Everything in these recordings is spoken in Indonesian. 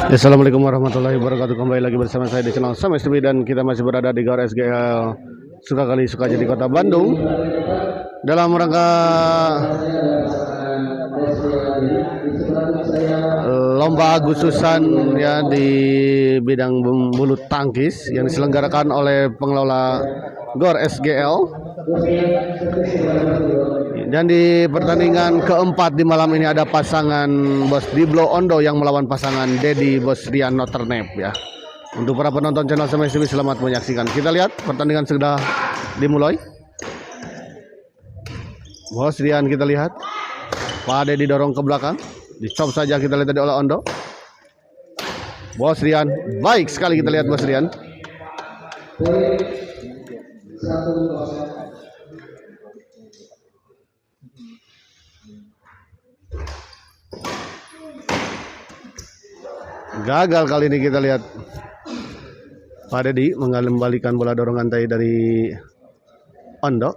Assalamualaikum warahmatullahi wabarakatuh. Kembali lagi bersama saya di channel Sam STB dan kita masih berada di GOR SGL Sukakali Sukajadi Kota Bandung dalam rangka lomba Agustusan ya di bidang bulu tangkis yang diselenggarakan oleh pengelola GOR SGL. Dan di pertandingan keempat di malam ini ada pasangan Bos Diblo Ondo yang melawan pasangan Dedi Bos Rian Noternep ya. Untuk para penonton channel Sam STB, selamat menyaksikan. Kita lihat pertandingan sudah dimulai. Bos Rian kita lihat, Pak Dedi dorong ke belakang, dicop saja kita lihat tadi oleh Ondo. Bos Rian, baik sekali kita lihat Bos Rian. Gagal kali ini kita lihat Pak Dedi mengembalikan bola dorongan tadi dari Ondo.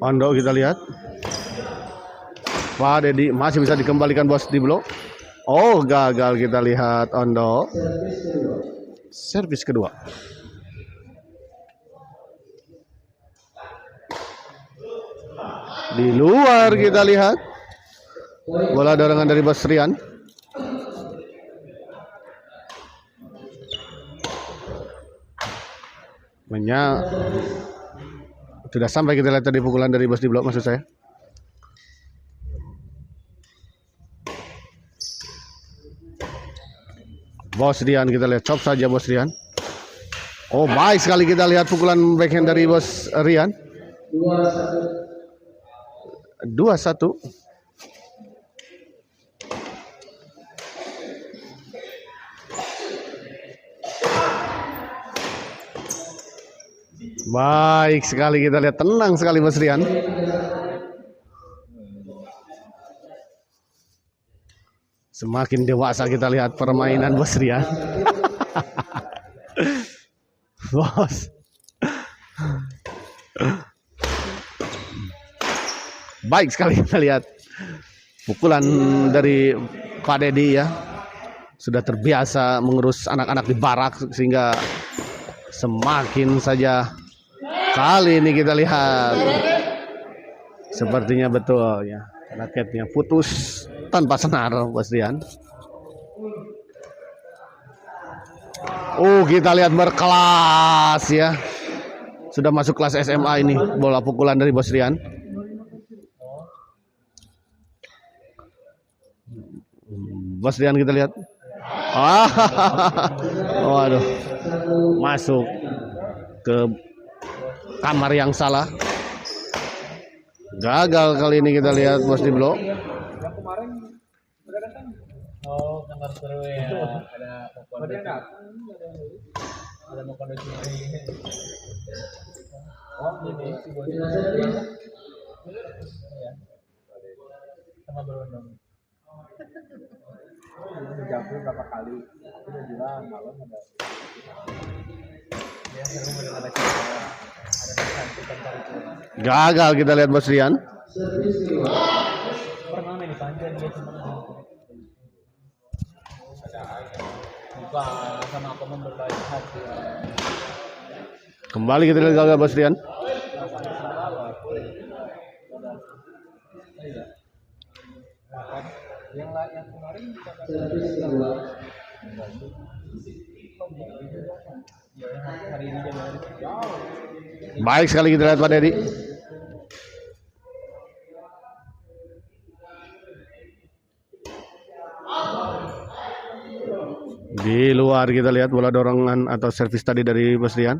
Ondo kita lihat. Pak Dedi masih bisa dikembalikan Bos Diblo. Oh, gagal kita lihat Ondo. Servis kedua. Di luar kita lihat bola dorongan dari Bos Rian. Sudah sampai kita lihat tadi pukulan dari Bos Diblo maksud saya. Bos Rian kita lihat, chop saja Bos Rian. Oh, baik sekali kita lihat pukulan backhand dari Bos Rian. 2-1. Baik sekali kita lihat, tenang sekali Bos Rian. Semakin dewasa kita lihat permainan Bos Rian. Bos. Baik sekali kita lihat pukulan dari Pak Dedi ya. Sudah terbiasa mengurus anak-anak di barak sehingga semakin saja kali ini kita lihat sepertinya betul ya, raketnya putus tanpa senar Bos Rian. Oh, kita lihat berkelas ya. Sudah masuk kelas SMA ini bola pukulan dari Bos Rian. Bos Rian kita lihat. Waduh. Masuk ke kamar yang salah. Gagal kali ini kita lihat Bos Diblo. Yang kemarin udah datang. Oh, kamar seru ya. Ada mau kondisi ini. Oh, jadi si Bodi. Ya. Sama berundang. Menjawab berapa kali. Aku udah bilang malam ada. Ya, seru ada cerita. Ada cantik tentang itu. Gagal kita lihat Bos Rian. Pernah main di panjang dia cuma bukan sama aku memperbaiki hati. Kembali kita lihat gagal Bos Rian. Yang kemarin hari ini baik sekali kita lihat Pak Dedi. Di luar kita lihat bola dorongan atau servis tadi dari Bos Rian.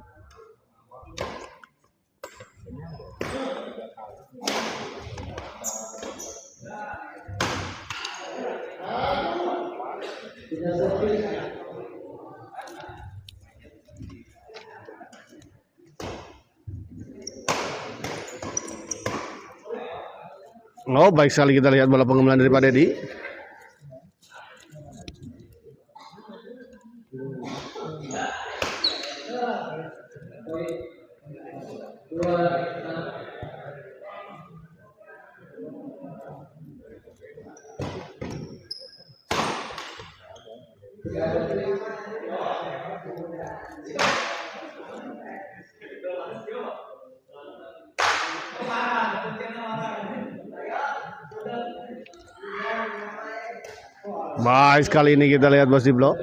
Oh, baik sekali kita lihat bola pengembalian dari Pak Dedi. Baik sekali ini kita lihat Bos Diblo.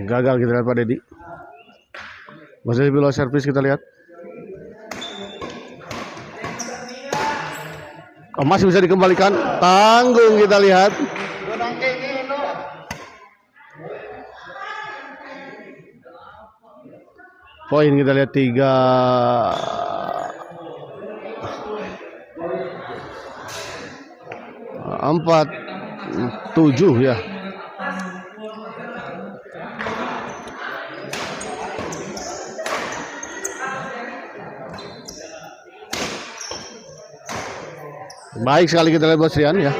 Gagal kita lihat Pak Dedi. Masih below servis kita lihat. Oh, masih bisa dikembalikan. Tanggung kita lihat. Poin kita lihat 3-4-7 ya. Baik sekali kita lihat Bos Rian ya.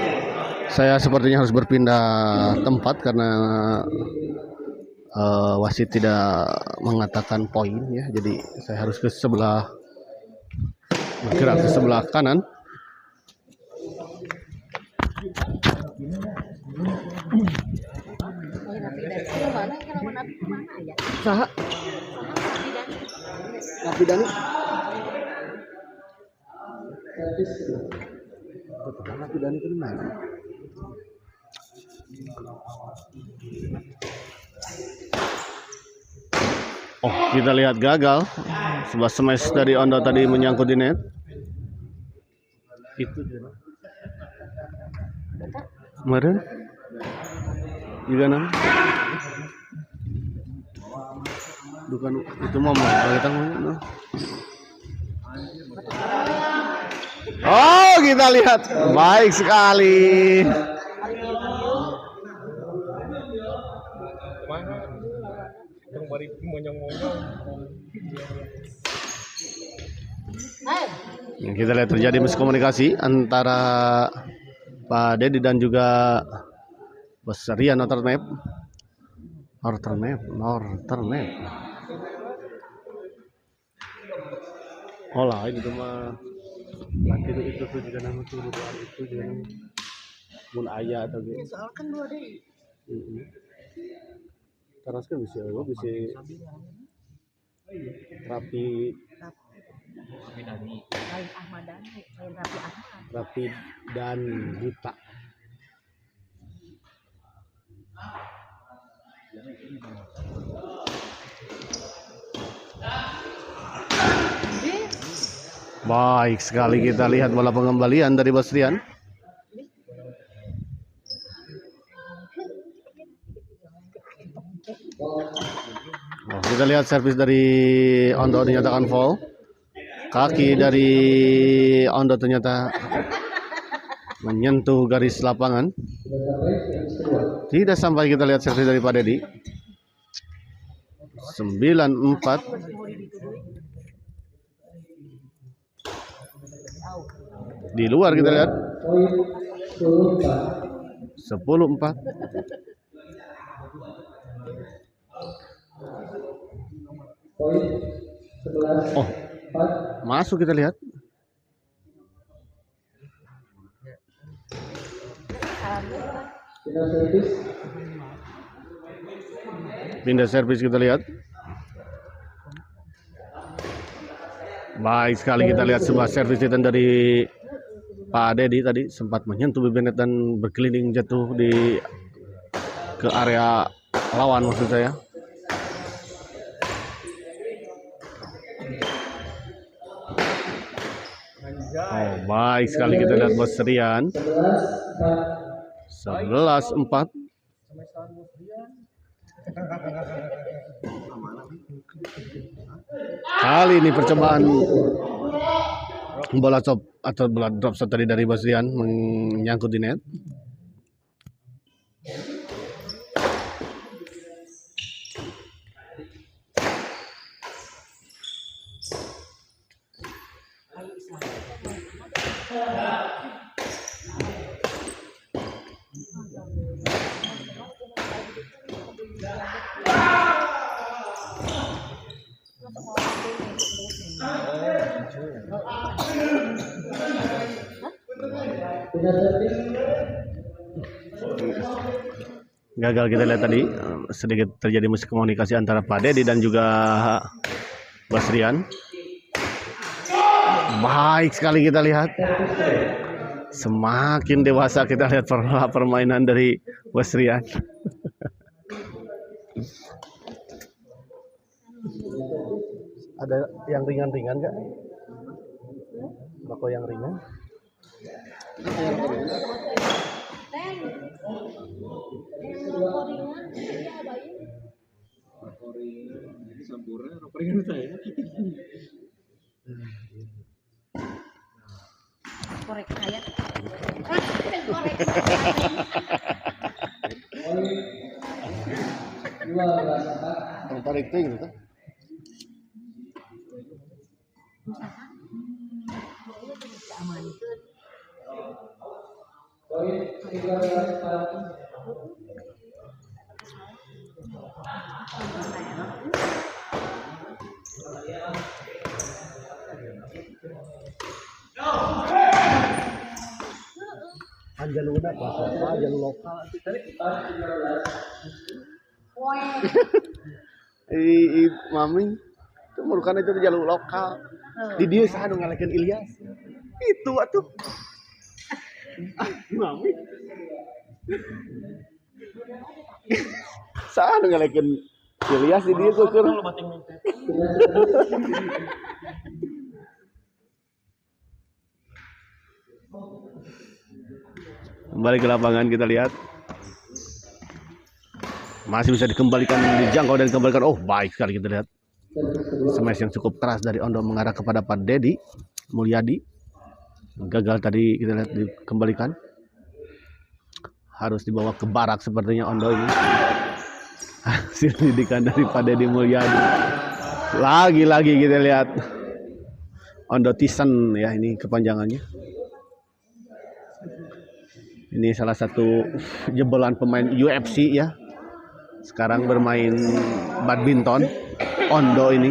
Saya sepertinya harus berpindah tempat karena wasit tidak mengatakan poin ya. Jadi saya harus bergerak ke sebelah kanan. Saha? Napi Dani. Napi Dani itu di mana? Oh, kita lihat gagal. Sebuah smash dari Ondo tadi menyangkut di net. Itu dia. Kemarin juga nang. Bukan itu mama, kita ngomong. Oh, kita lihat. Baik sekali. Kita lihat terjadi miskomunikasi antara Pak Dedi dan juga Bos Rian Northern Map. Oh lah, ini cuma itu tuh juga nama tuh itu juga mun ayah atau gitu. Soal kan 2 deui. Terus kan bisa rapi Lain Ahmadani, lain Raffi Ahmad. Rapi dan Dita. Baik sekali kita lihat bola pengembalian dari Bos Rian. Oh, kita lihat servis dari Ondo dinyatakan foul. Kaki dari Ondo ternyata menyentuh garis lapangan. Tidak sampai kita lihat servis dari Pak Dedi. 9-4. Di luar kita lihat 10-4. Oh, masuk kita lihat. Pindah servis kita lihat. Baik sekali kita lihat sebuah servis dari Pak Dedi tadi sempat menyentuh bibir net dan berkeliling jatuh ke area lawan maksud saya. Oh, baik sekali kita lihat Bos Rian. 11-4. Kali ini percobaan bola chop atau bola drop shot tadi dari Bos Rian menyangkut di net. Gagal kita lihat tadi, sedikit terjadi miskomunikasi antara Pak Dedi dan juga Basrian. Baik sekali kita lihat. Semakin dewasa kita lihat permainan dari Basrian. Ada yang ringan-ringan nggak? Rokok yang ringan? Sampurna rokok ringan saya. Korek saya. Yang tarik ting gitu. Jalur apa? Jalur lokal. Mami, itu merukan itu jalur lokal. Di dia sahanu ngalahin Ilyas. Itu atuh. Mami. Sahanu ngalahin Ilyas di dia kok keur. Kembali ke lapangan kita lihat. Masih bisa dikembalikan, dijangkau dan dikembalikan. Oh, baik sekali kita lihat. Smash yang cukup keras dari Ondo mengarah kepada Pak Dedi Mulyadi. Gagal tadi kita lihat dikembalikan. Harus dibawa ke barak sepertinya Ondo ini. Hasil didikan dari Pak Dedi Mulyadi. Lagi-lagi kita lihat. Ondo Tyson ya ini kepanjangannya. Ini salah satu jebolan pemain UFC ya. Sekarang bermain badminton. Ondo ini.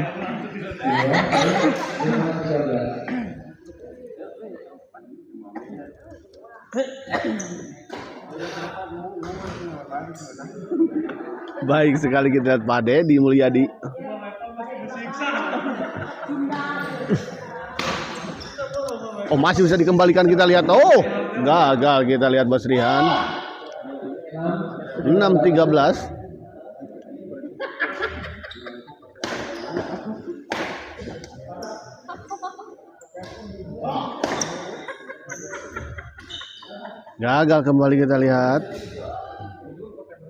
Baik sekali kita lihat Pak Dedi Mulyadi. Oh, masih bisa dikembalikan kita lihat. Oh, gagal kita lihat Basrian. 6-13. Gagal kembali kita lihat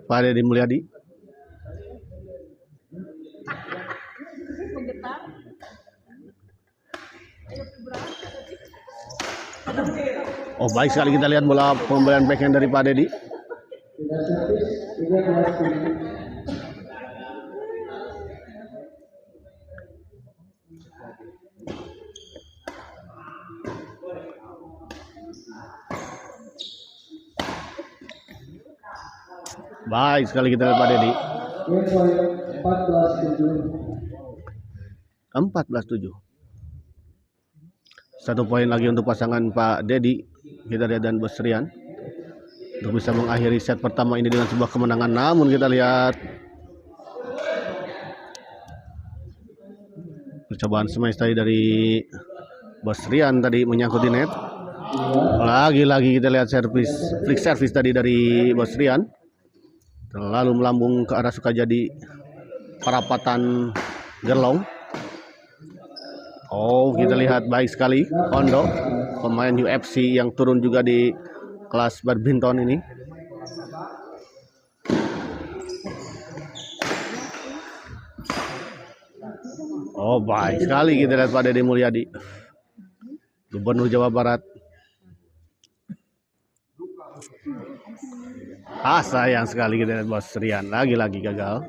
Pak Dedi Mulyadi. Oh, baik sekali kita lihat bola pemberian backhand dari Pak Dedi. Baik sekali kita lihat Pak Dedi. 14-7. 1 poin lagi untuk pasangan Pak Dedi kita lihat dan Basrian untuk bisa mengakhiri set pertama ini dengan sebuah kemenangan. Namun kita lihat percobaan smash tadi dari Basrian tadi menyangkut di net. Lagi-lagi kita lihat flick service tadi dari Basrian terlalu melambung ke arah Sukajadi Perapatan Gerlong. Oh, kita lihat baik sekali Ondo, pemain UFC yang turun juga di kelas badminton ini. Oh, baik sekali kita lihat Pak Dedi Mulyadi, Gubernur Jawa Barat. Sayang sekali kita lihat Basrian lagi-lagi gagal.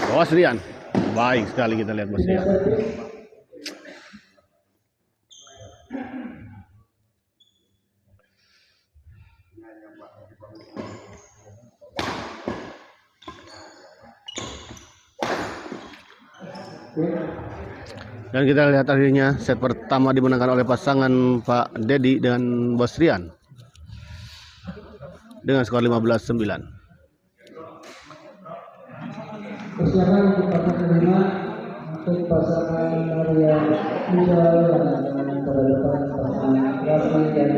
Basrian Baik sekali kita lihat Bos Rian. Dan kita lihat akhirnya set pertama dimenangkan oleh pasangan Pak Dedi dengan Bos Rian dengan skor 15-9. Persiapan untuk babak kelima untuk pasangan Maria Rizal dengan berhadapan pasangan Raffi dan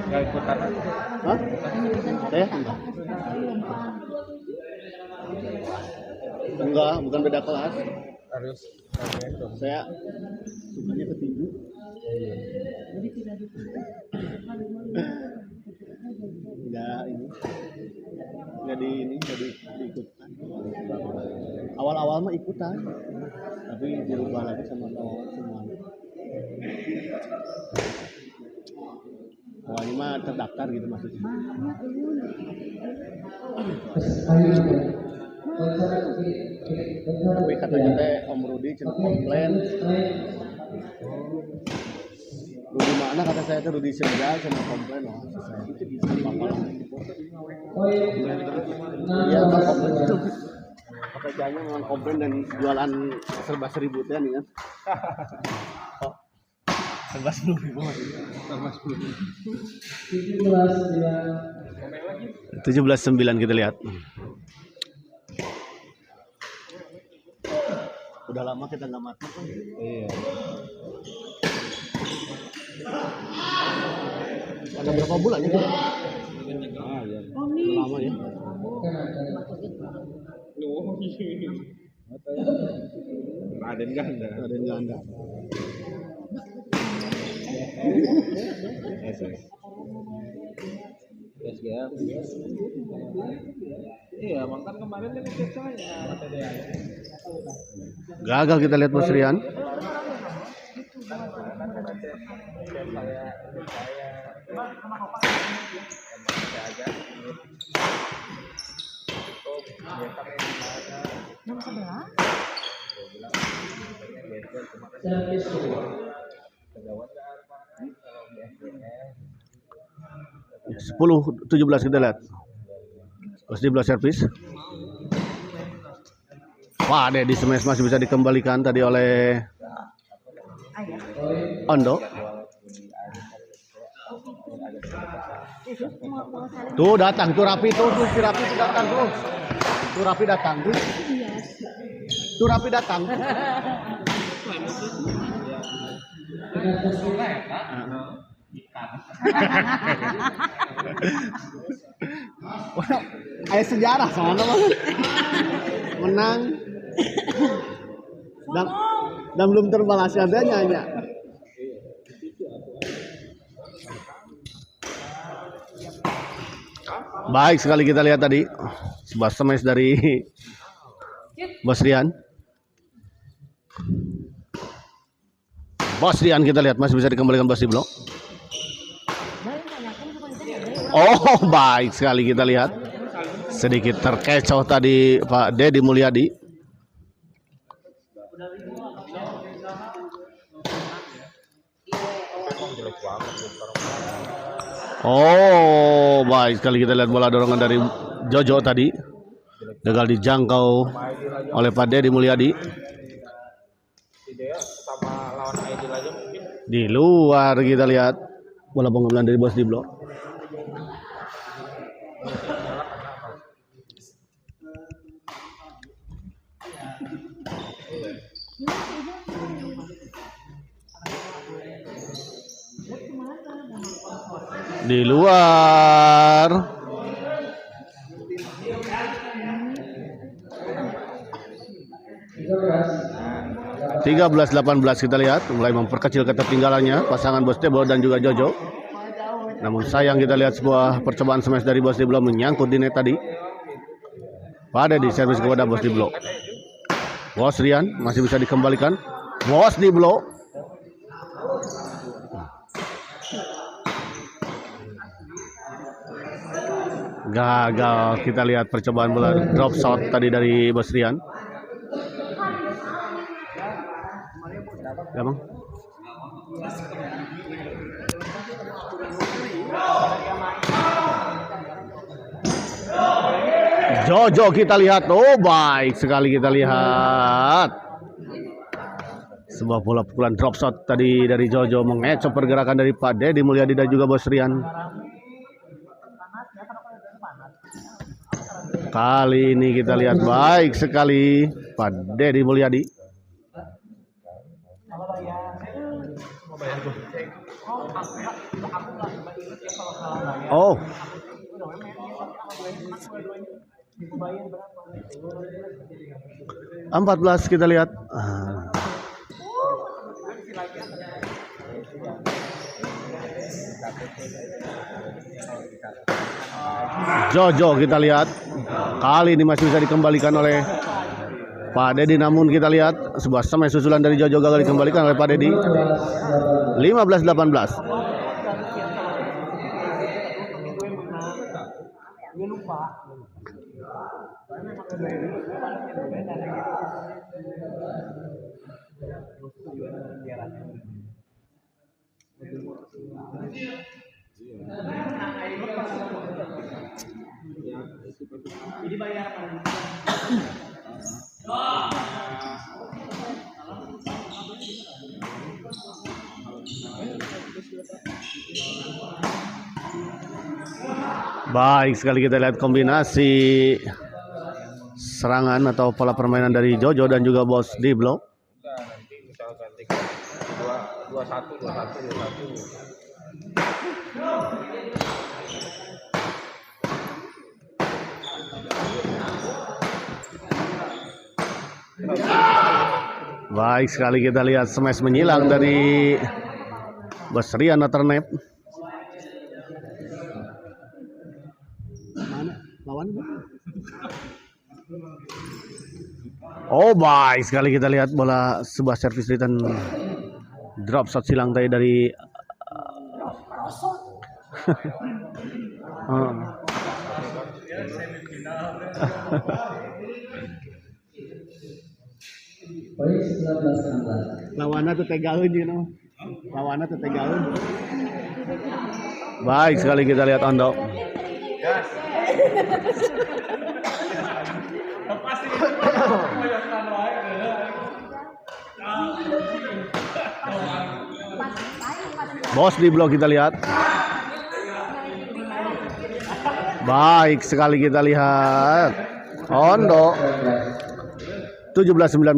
Nggak ikutan. Hah? Saya enggak. Enggak, bukan beda kelas. Harus. Saya sukanya ketinju. Enggak diikutkan. Awal-awal mah ikutan, tapi dirubah lagi sama kawan semuanya. Awalnya mah terdaftar gitu maksudnya. Tapi katanya teh Om Rudi cenah komplain. Rudi mana kata saya teh Rudi Senja cenah komplain loh. Saya itu bisa apa-apa. Iya, Pak, komplain itu. Pekerjaannya memang komplain dan jualan serba 1.000 teh nih kan. Oh. Serba 10.000 maksudnya. Serba 10.000. 17-9 kita lihat. Udah lama kita nggak mati kan? Iya. Ada berapa bulan ya? Ah iya. Udah lama ya. Raden Ganda. Raden Ganda. SGM. Iya, makan kemarin kan ikut saya. Gagal kita lihat Bos Rian. servis kedua. 10-17 kita lihat. Bos di belah servis. Wah, Dedi smash masih bisa dikembalikan tadi oleh Ondo. Tuh datang, tuh Rapi tuh si Rapi tuh datang tuh. Tuh Rapi datang tuh. Tuh Rapi datang. Ayo sejarah soalnya menang dan belum terbalas adanya nya. Baik sekali kita lihat tadi sebuah smash dari Bos Rian. Bos Rian kita lihat masih bisa dikembalikan Bos di blok. Oh, baik sekali kita lihat. Sedikit terkecoh tadi Pak Dedi Mulyadi. Oh, baik sekali kita lihat bola dorongan dari Jojo tadi. Gagal dijangkau oleh Pak Dedi Mulyadi. Di luar kita lihat bola pengambilan dari Bos di blok. Di luar. 13-18 kita lihat mulai memperkecil ketertinggalannya pasangan Bos Diblo dan juga Jojo. Namun sayang kita lihat sebuah percobaan smash dari Bos Diblo menyangkut di net tadi. Pada di servis kepada Bos Diblo. Bos Rian masih bisa dikembalikan. Bos Diblo. Gagal kita lihat percobaan bola drop shot tadi dari Bos Rian. Ya, Bang. Jojo kita lihat. Oh, baik sekali kita lihat. Sebuah bola pukulan drop shot tadi dari Jojo mengecoh pergerakan dari Pak Dedi Mulyadi dan juga Bos Rian. Kali ini kita lihat baik sekali Pak Dedi Mulyadi. Oh. 14 kita lihat. Jojo kita lihat. Kali ini masih bisa dikembalikan oleh Pak Dedi, namun kita lihat sebuah smash susulan dari Jojo gagal dikembalikan oleh Pak Dedi. 15-18. Baik sekali kita lihat kombinasi serangan atau pola permainan dari Jojo dan juga Bos Diblo. Nanti misalkan 21. Baik sekali kita lihat smash menyilang dari Bos Rian Ternep. Oh, baik sekali kita lihat bola sebuah servis return drop shot silang tadi dari Baik 19-16. lawannya tuh tegaun you know. Lawannya tuh tegaun. Baik sekali kita lihat Ondo. Bos Diblo kita lihat. Baik sekali kita lihat. Ondo 17-19.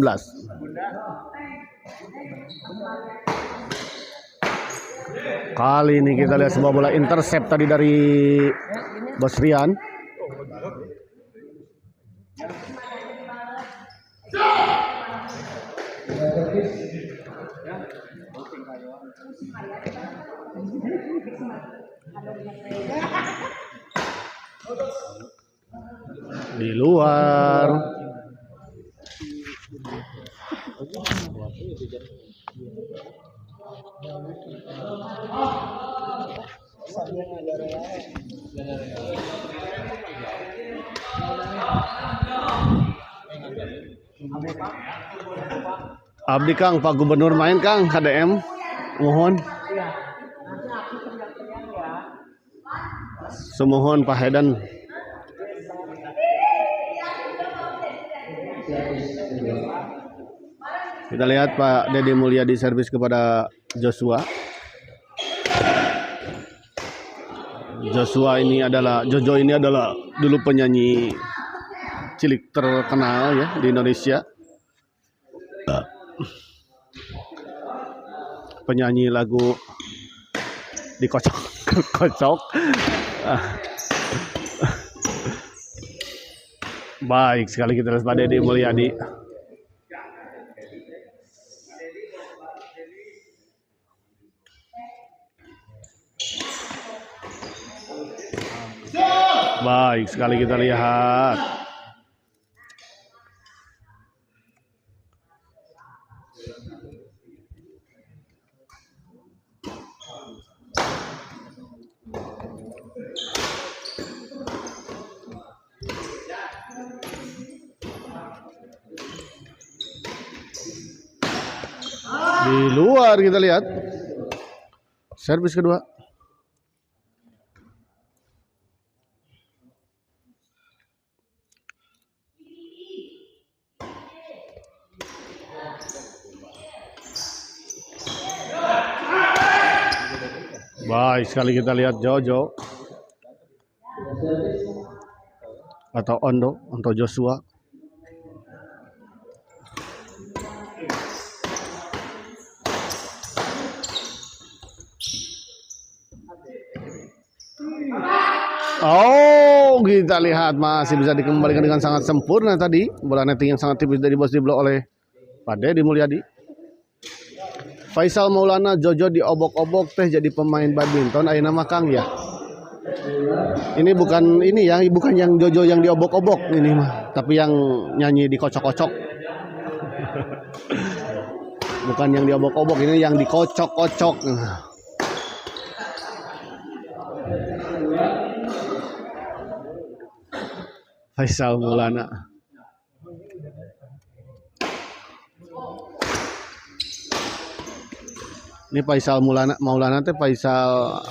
Kali ini kita lihat sebuah bola intercept tadi dari Bos Rian. Di luar. Abdi Kang, Pak Gubernur main Kang, KDM, mohon. Semohon Pak Hedan. Kita lihat Pak Dedi Mulyadi servis kepada Joshua. Jojo ini adalah dulu penyanyi cilik terkenal ya di Indonesia. Penyanyi lagu dikocok kocok. Baik sekali kita lihat Pak Dedi Mulyadi. Baik sekali kita lihat. Di luar kita lihat. Servis kedua. Baik sekali kita lihat Jojo atau Ondo untuk Joshua. Oh, kita lihat masih bisa dikembalikan dengan sangat sempurna tadi. Bola netting yang sangat tipis dari bos diblok oleh Pak Deddy Mulyadi. Faisal Maulana Jojo diobok-obok teh jadi pemain badminton ayeuna mah Kang ya. Ini bukan ini ya, bukan yang Jojo yang diobok-obok ini mah, tapi yang nyanyi dikocok-kocok. Bukan yang diobok-obok, ini yang dikocok-kocok. Faisal Maulana. Ini Faisal Maulana teh Faisal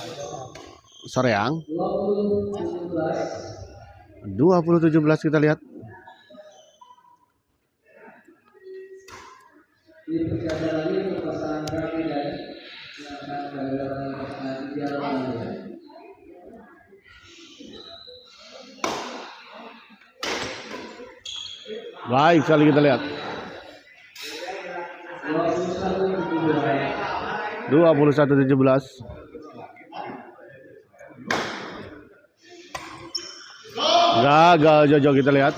Soreang. 2017 kita lihat. Baik sekali kita lihat. 21-17. Gagal Jojo kita lihat.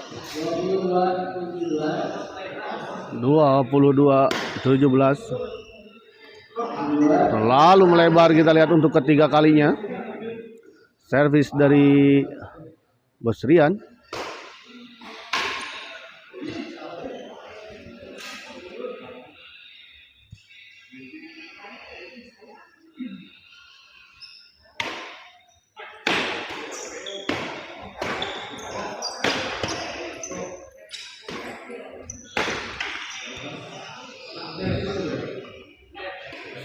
22-17. Terlalu melebar kita lihat untuk ketiga kalinya. Servis dari Bos Rian.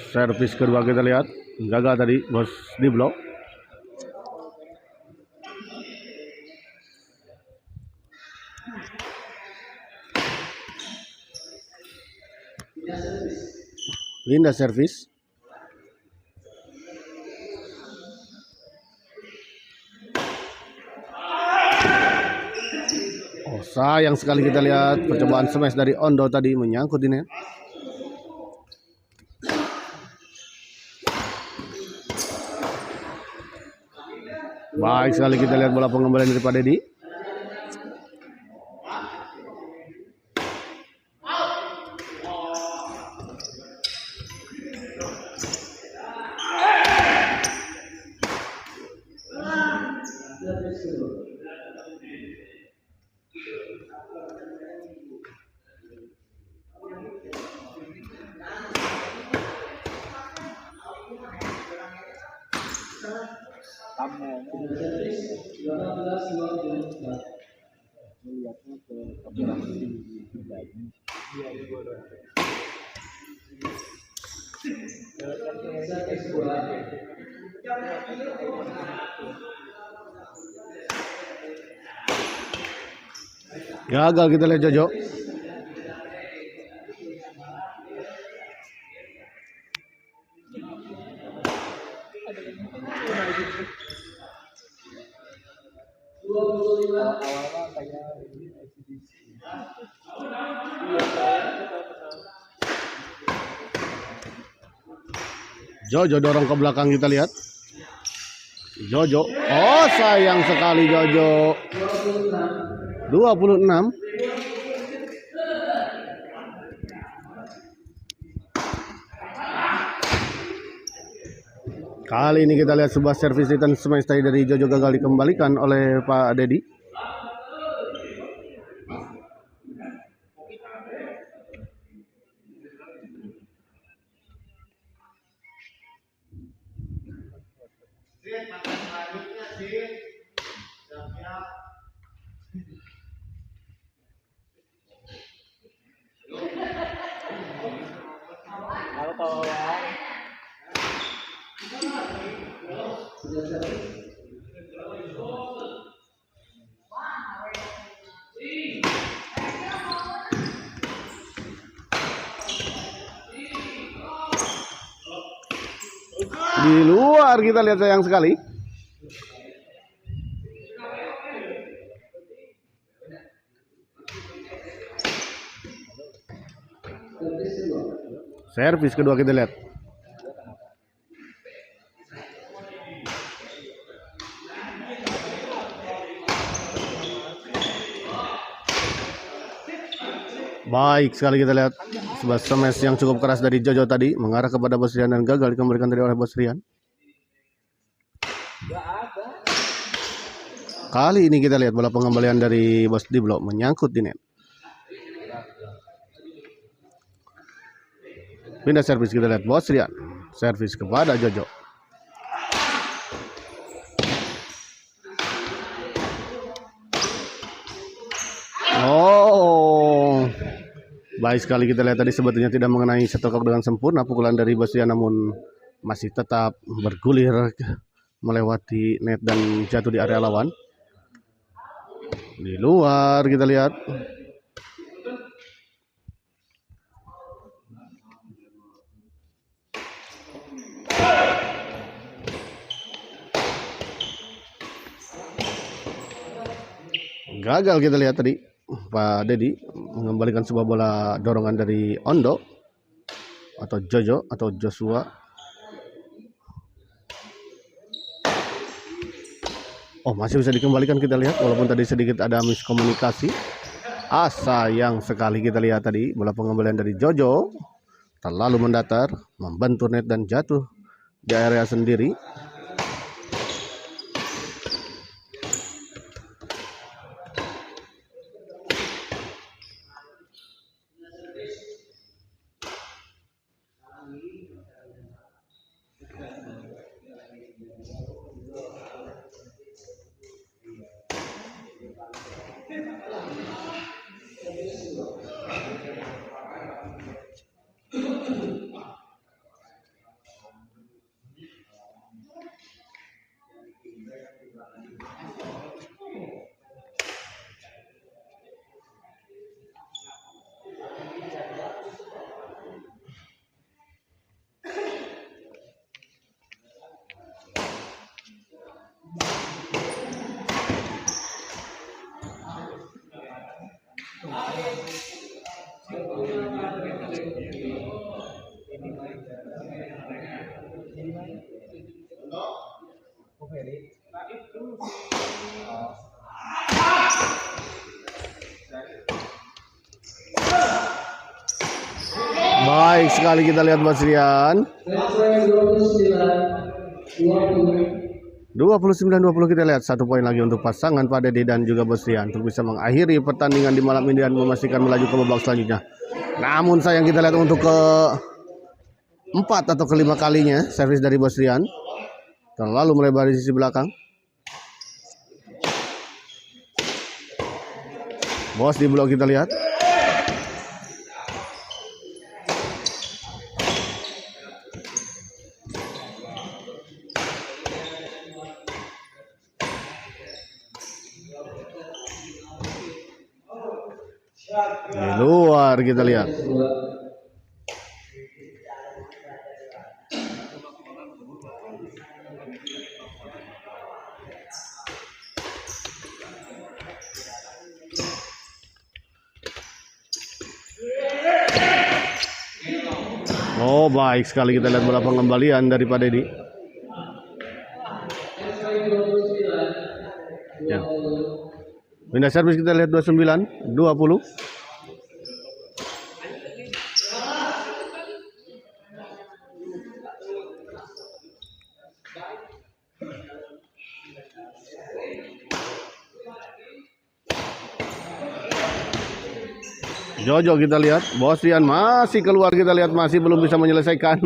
Servis kedua kita lihat, gagal tadi bos di blok. Linda servis. Oh, sayang sekali kita lihat percobaan smash dari Ondo tadi menyangkut di net. Baik sekali kita lihat bola pengembalian dari Pak Deddy. Gagal kita lihat Jojo. Jojo dorong ke belakang kita lihat. Jojo. Oh, sayang sekali Jojo. 26. Kali ini kita lihat sebuah servis return smash tadi dari Jojo gagal dikembalikan oleh Pak Dedi. Aku tahu ya. Sudah servis. Di luar kita lihat sayang sekali. Servis kedua. Servis kedua kita lihat. Baik sekali kita lihat sebuah smash yang cukup keras dari Jojo tadi mengarah kepada Bos Rian dan gagal dikembalikan tadi oleh Bos Rian. Kali ini kita lihat bola pengembalian dari Bos Diblo menyangkut di net. Pindah servis kita lihat Bos Rian. Servis kepada Jojo. Oh, baik sekali kita lihat tadi sebetulnya tidak mengenai setelkok dengan sempurna pukulan dari Bos Rian, namun masih tetap bergulir melewati net dan jatuh di area lawan. Di luar kita lihat. Gagal kita lihat tadi Pak Dedi mengembalikan sebuah bola dorongan dari Ondo atau Jojo atau Joshua. Oh, masih bisa dikembalikan kita lihat walaupun tadi sedikit ada miskomunikasi. Sayang sekali kita lihat tadi bola pengembalian dari Jojo terlalu mendatar, membentur net dan jatuh di area sendiri. Baik sekali kita lihat Bos Rian. 29-20 kita lihat 1 poin lagi untuk pasangan Pak Dedi dan juga Bos Rian untuk bisa mengakhiri pertandingan di malam ini dan memastikan melaju ke babak selanjutnya. Namun sayang kita lihat untuk ke-4 atau ke-5 kalinya servis dari Bos Rian terlalu melebar di sisi belakang. Bos di blok kita lihat. Di luar kita lihat. Oh, baik sekali kita lihat bola pengembalian dari Pak Dedi. Ya. Pindah servis kita lihat 29-20. Jojo kita lihat, Bos Rian masih keluar, kita lihat masih belum bisa menyelesaikan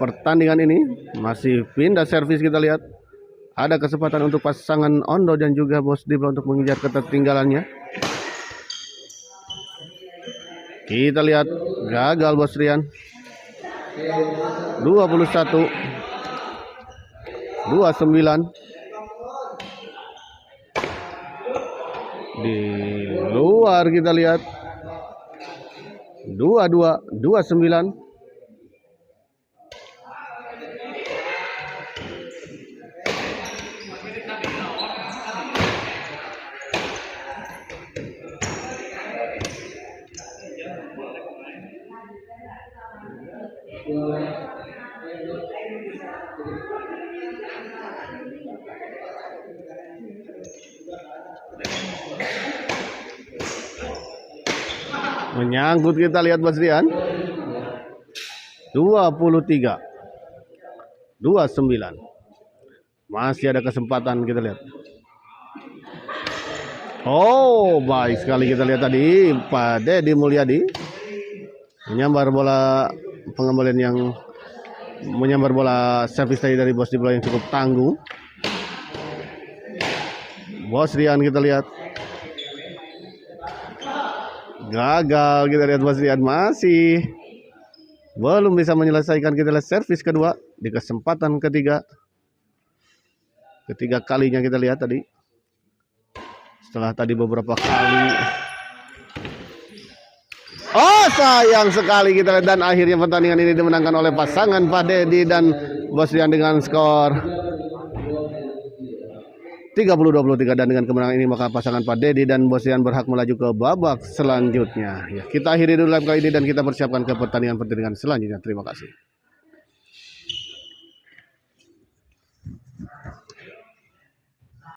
pertandingan ini. Masih pindah servis, kita lihat. Ada kesempatan untuk pasangan Ondo dan juga Bos Dibla untuk mengejar ketertinggalannya. Kita lihat gagal Bos Rian. 21 29. Di luar kita lihat 22 29. Menyangkut, kita lihat Bos Rian. 23 29. Masih ada kesempatan, kita lihat. Oh, baik sekali kita lihat tadi Pak Dedi Mulyadi menyambar bola, pengembalian yang menyambar bola servis tadi dari Bos Dibla yang cukup tangguh. Bos Rian kita lihat gagal, kita lihat Bos Rian masih belum bisa menyelesaikan. Kita lihat servis kedua di kesempatan ketiga kalinya, kita lihat tadi setelah tadi beberapa kali. Oh, sayang sekali kita lihat, dan akhirnya pertandingan ini dimenangkan oleh pasangan Pak Dedi dan Bos Rian dengan skor 30-23. Dan dengan kemenangan ini maka pasangan Pak Dedi dan Bos Rian berhak melaju ke babak selanjutnya. Ya, kita akhiri dulu live kali ini dan kita persiapkan ke pertandingan selanjutnya. Terima kasih.